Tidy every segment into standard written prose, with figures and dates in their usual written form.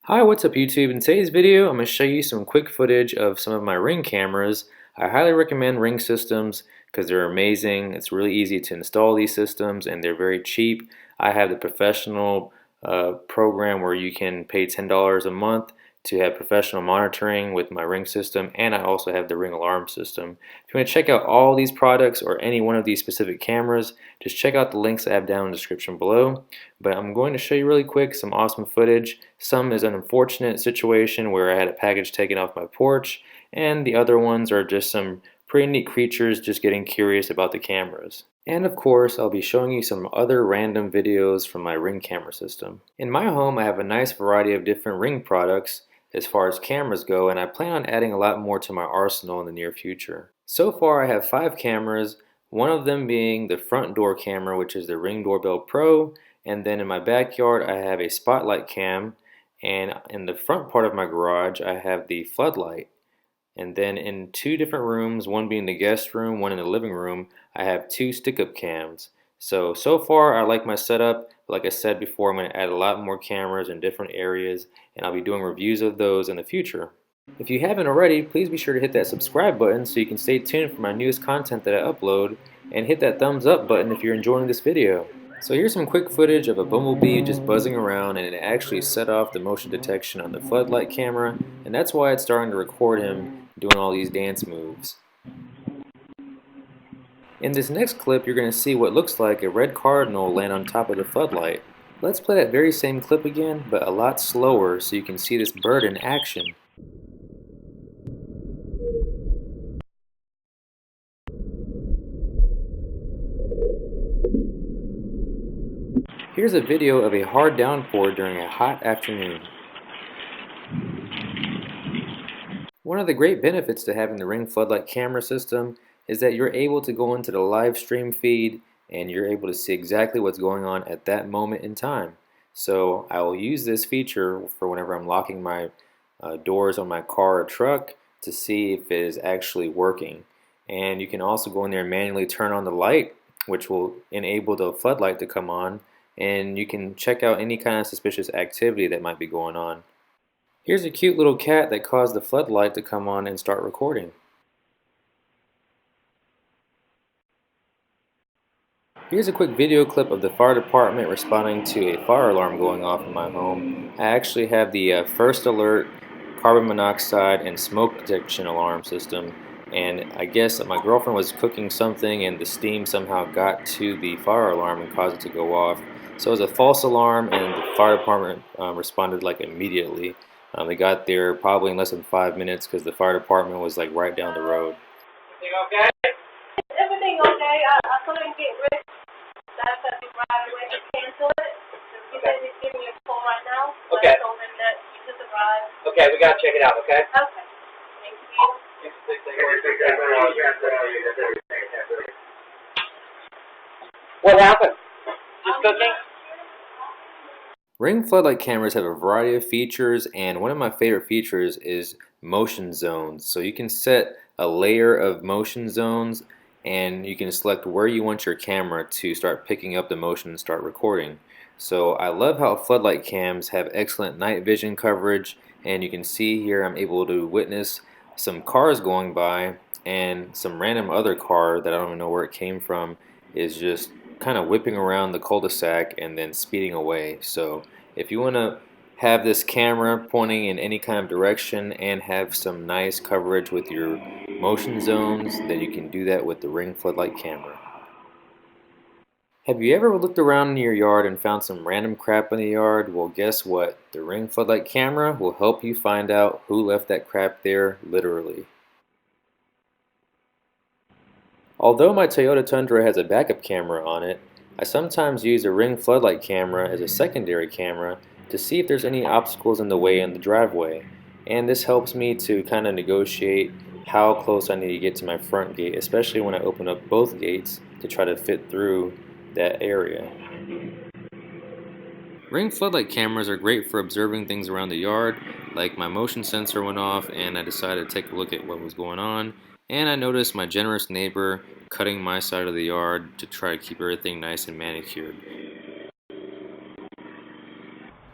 Hi, what's up YouTube? In today's video, I'm going to show you some quick footage of some of my Ring cameras. I highly recommend Ring systems because they're amazing. It's really easy to install these systems and they're very cheap. I have the professional program where you can pay $10 a month to have professional monitoring with my Ring system, and I also have the Ring alarm system. If you want to check out all these products or any one of these specific cameras, just check out the links I have down in the description below. But I'm going to show you really quick some awesome footage. Some is an unfortunate situation where I had a package taken off my porch, and the other ones are just some pretty neat creatures just getting curious about the cameras. And of course, I'll be showing you some other random videos from my Ring camera system. In my home, I have a nice variety of different Ring products as far as cameras go, and I plan on adding a lot more to my arsenal in the near future. So far, I have 5 cameras, one of them being the front door camera, which is the Ring Doorbell Pro, and then in my backyard, I have a spotlight cam, and in the front part of my garage, I have the floodlight. And then in 2 different rooms, one being the guest room, one in the living room, I have 2 stick-up cams. So far I like my setup. Like I said before, I'm going to add a lot more cameras in different areas, and I'll be doing reviews of those in the future. If you haven't already, please be sure to hit that subscribe button so you can stay tuned for my newest content that I upload, and hit that thumbs up button if you're enjoying this video. So here's some quick footage of a bumblebee just buzzing around, and it actually set off the motion detection on the floodlight camera, and that's why it's starting to record him doing all these dance moves. In this next clip, you're going to see what looks like a red cardinal land on top of the floodlight. Let's play that very same clip again, but a lot slower so you can see this bird in action. Here's a video of a hard downpour during a hot afternoon. One of the great benefits to having the Ring floodlight camera system is that you're able to go into the live stream feed and you're able to see exactly what's going on at that moment in time. So I will use this feature for whenever I'm locking my doors on my car or truck to see if it is actually working. And you can also go in there and manually turn on the light, which will enable the floodlight to come on, and you can check out any kind of suspicious activity that might be going on. Here's a cute little cat that caused the floodlight to come on and start recording. Here's a quick video clip of the fire department responding to a fire alarm going off in my home. I actually have the first alert, carbon monoxide, and smoke detection alarm system. And I guess that my girlfriend was cooking something and the steam somehow got to the fire alarm and caused it to go off. So it was a false alarm, and the fire department responded like immediately. They got there probably in less than 5 minutes because the fire department was like right down the road. Everything okay? Everything okay. I couldn't get rid of that right away to cancel it. He said he's giving you a call right now. Okay. I told him that you just arrived. Okay, we gotta check it out, okay? Okay. Thank you. What happened? Just cooking? Ring floodlight cameras have a variety of features, and one of my favorite features is motion zones. So you can set a layer of motion zones, and you can select where you want your camera to start picking up the motion and start recording. So I love how floodlight cams have excellent night vision coverage, and you can see here I'm able to witness some cars going by, and some random other car that I don't even know where it came from is just kind of whipping around the cul-de-sac and then speeding away. So if you want to have this camera pointing in any kind of direction and have some nice coverage with your motion zones, then you can do that with the Ring floodlight camera. Have you ever looked around in your yard and found some random crap in the yard? Well, guess what? The Ring floodlight camera will help you find out who left that crap there, literally. Although my Toyota Tundra has a backup camera on it, I sometimes use a Ring floodlight camera as a secondary camera to see if there's any obstacles in the way in the driveway. And this helps me to kind of negotiate how close I need to get to my front gate, especially when I open up both gates to try to fit through that area. Ring floodlight cameras are great for observing things around the yard, like my motion sensor went off and I decided to take a look at what was going on, and I noticed my generous neighbor cutting my side of the yard to try to keep everything nice and manicured.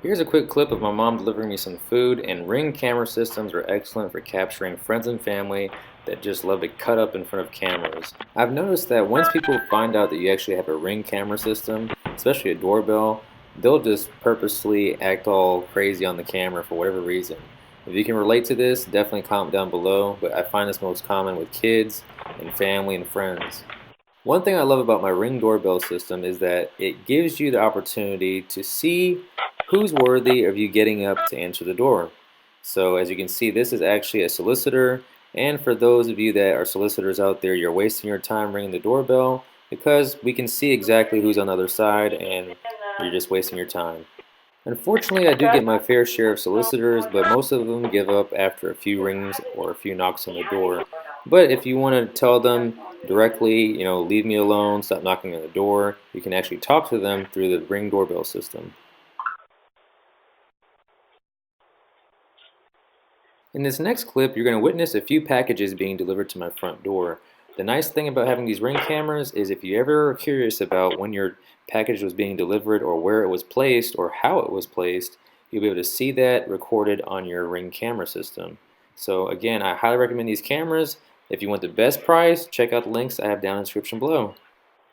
Here's a quick clip of my mom delivering me some food, and Ring camera systems are excellent for capturing friends and family that just love to cut up in front of cameras. I've noticed that once people find out that you actually have a Ring camera system, especially a doorbell, they'll just purposely act all crazy on the camera for whatever reason. If you can relate to this, definitely comment down below, but I find this most common with kids and family and friends. One thing I love about my Ring doorbell system is that it gives you the opportunity to see who's worthy of you getting up to answer the door. So as you can see, this is actually a solicitor, and for those of you that are solicitors out there, you're wasting your time ringing the doorbell because we can see exactly who's on the other side and you're just wasting your time. Unfortunately, I do get my fair share of solicitors, but most of them give up after a few rings or a few knocks on the door. But if you want to tell them directly, leave me alone, stop knocking on the door, you can actually talk to them through the Ring doorbell system. In this next clip, you're going to witness a few packages being delivered to my front door. The nice thing about having these Ring cameras is if you ever are curious about when your package was being delivered or where it was placed or how it was placed, you'll be able to see that recorded on your Ring camera system. So again, I highly recommend these cameras. If you want the best price, check out the links I have down in the description below.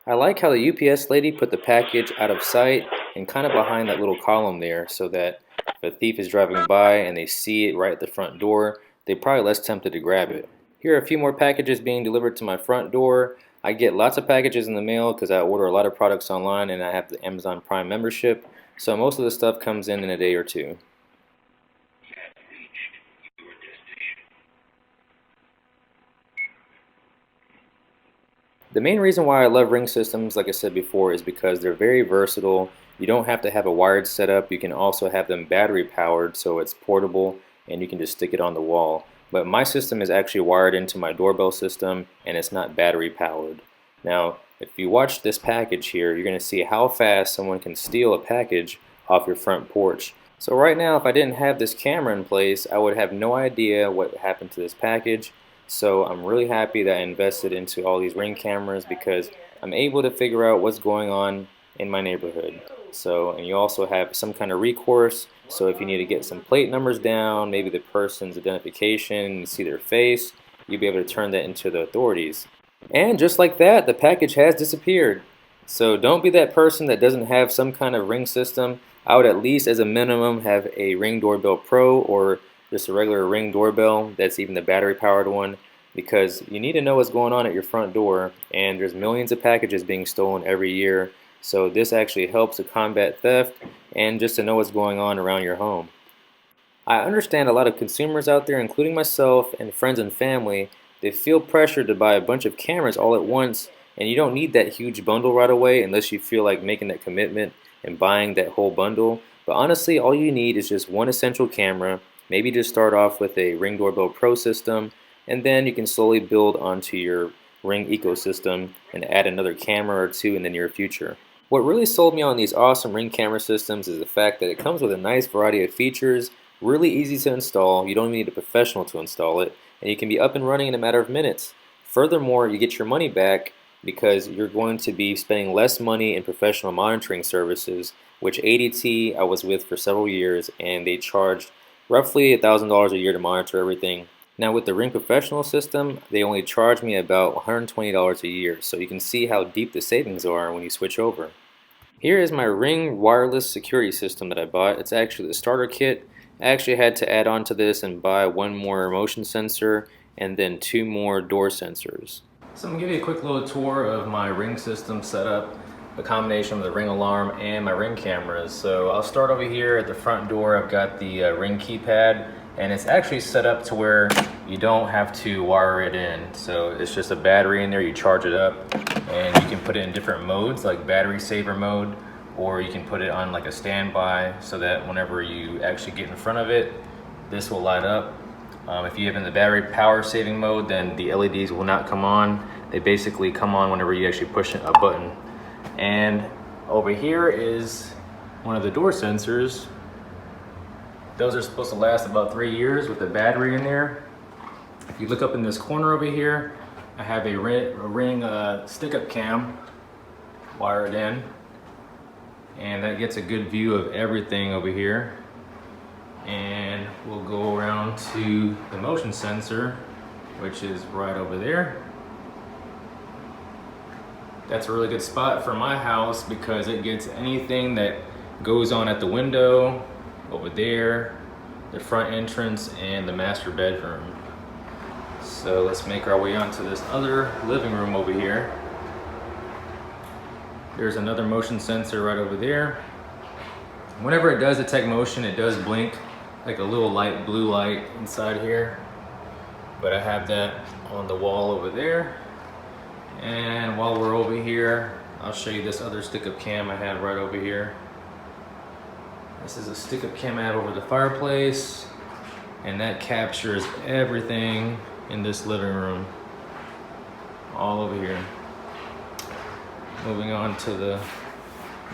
I like how the UPS lady put the package out of sight and kind of behind that little column there so that if a thief is driving by and they see it right at the front door, they're probably less tempted to grab it. Here are a few more packages being delivered to my front door. I get lots of packages in the mail because I order a lot of products online and I have the Amazon Prime membership, so most of the stuff comes in a day or two. The main reason why I love Ring systems, like I said before, is because they're very versatile. You don't have to have a wired setup. You can also have them battery powered, so it's portable and you can just stick it on the wall. But my system is actually wired into my doorbell system and it's not battery powered. Now, if you watch this package here, you're going to see how fast someone can steal a package off your front porch. So right now, if I didn't have this camera in place, I would have no idea what happened to this package. So I'm really happy that I invested into all these Ring cameras because I'm able to figure out what's going on in my neighborhood. So, and you also have some kind of recourse. So if you need to get some plate numbers down, maybe the person's identification, you see their face, you'll be able to turn that into the authorities. And just like that, the package has disappeared. So don't be that person that doesn't have some kind of Ring system. I would at least, as a minimum, have a Ring Doorbell Pro or just a regular Ring doorbell that's even the battery powered one, because you need to know what's going on at your front door, and there's millions of packages being stolen every year. So this actually helps to combat theft and just to know what's going on around your home. I understand a lot of consumers out there, including myself and friends and family, they feel pressured to buy a bunch of cameras all at once, and you don't need that huge bundle right away unless you feel like making that commitment and buying that whole bundle. But honestly, all you need is just one essential camera. Maybe just start off with a Ring Doorbell Pro system, and then you can slowly build onto your Ring ecosystem and add another camera or two in the near future. What really sold me on these awesome Ring camera systems is the fact that it comes with a nice variety of features, really easy to install, you don't need a professional to install it, and you can be up and running in a matter of minutes. Furthermore, you get your money back because you're going to be spending less money in professional monitoring services, which ADT I was with for several years, and they charged roughly $1,000 a year to monitor everything. Now with the Ring Professional system, they only charge me about $120 a year, so you can see how deep the savings are when you switch over. Here is my Ring wireless security system that I bought. It's actually the starter kit. I actually had to add on to this and buy one more motion sensor and then two more door sensors. So I'm going to give you a quick little tour of my Ring system setup, a combination of the Ring alarm and my Ring cameras. So I'll start over here at the front door. I've got the Ring keypad, and it's actually set up to where you don't have to wire it in. So it's just a battery in there, you charge it up, and you can put it in different modes like battery saver mode, or you can put it on like a standby so that whenever you actually get in front of it, this will light up. If you have in the battery power saving mode, then the LEDs will not come on. They basically come on whenever you actually push a button. And over here is one of the door sensors. Those are supposed to last about 3 years with the battery in there. If you look up in this corner over here, I have a Ring stick-up cam wired in. and that gets a good view of everything over here. And we'll go around to the motion sensor, which is right over there. That's a really good spot for my house because it gets anything that goes on at the window, over there, the front entrance, and the master bedroom. So let's make our way onto this other living room over here. There's another motion sensor right over there. Whenever it does detect motion, it does blink like a little light blue light inside here. But I have that on the wall over there. And while we're over here, I'll show you this other stick-up cam I have right over here. This is a stick-up cam I have over the fireplace, and that captures everything in this living room, all over here. Moving on to the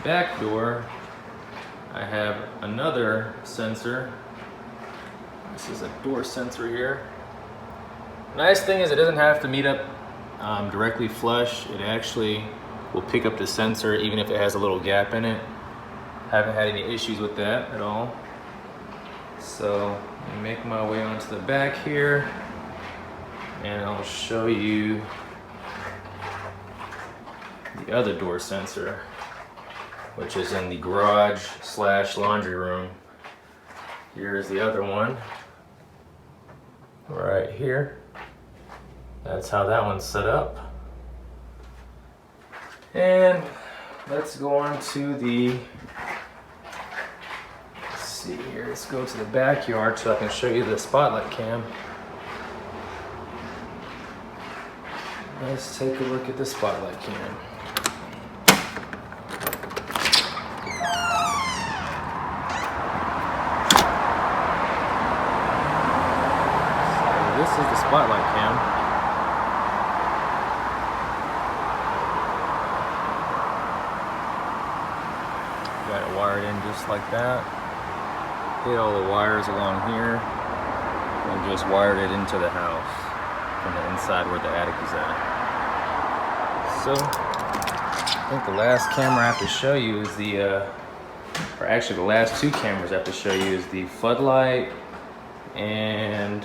back door, I have another sensor. This is a door sensor here. Nice thing is it doesn't have to meet up directly flush. It actually will pick up the sensor even if it has a little gap in it. Haven't had any issues with that at all. So let me make my way onto the back here, and I'll show you the other door sensor, which is in the garage / laundry room. Here's the other one right here. That's how that one's set up. And let's go on to the, let's see here, let's go to the backyard so I can show you the spotlight cam. Let's take a look at the spotlight cam. So this is the spotlight cam. Got it wired in just like that. Hit all the wires along here and just wired it into the house from the inside where the attic is at. So I think the last camera I have to show you is the, or actually the last two cameras I have to show you is the floodlight and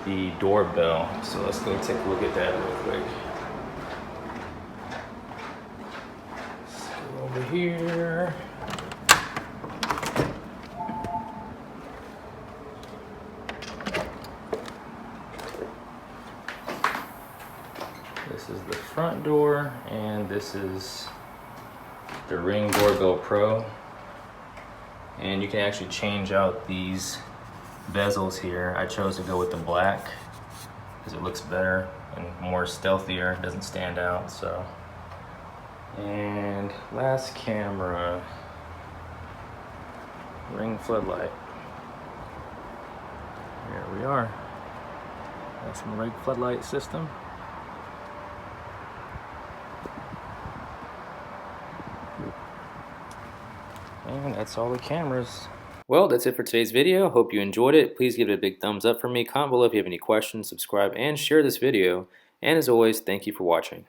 the doorbell. So let's go take a look at that real quick. Over here. This is the front door, and this is the Ring Doorbell Pro. And you can actually change out these bezels here. I chose to go with the black because it looks better and more stealthier. It doesn't stand out, so. And last camera, Ring floodlight. Here we are. That's my Ring floodlight system. And that's all the cameras. Well, that's it for today's video. Hope you enjoyed it. Please give it a big thumbs up for me. Comment below if you have any questions, subscribe, and share this video. And as always, thank you for watching.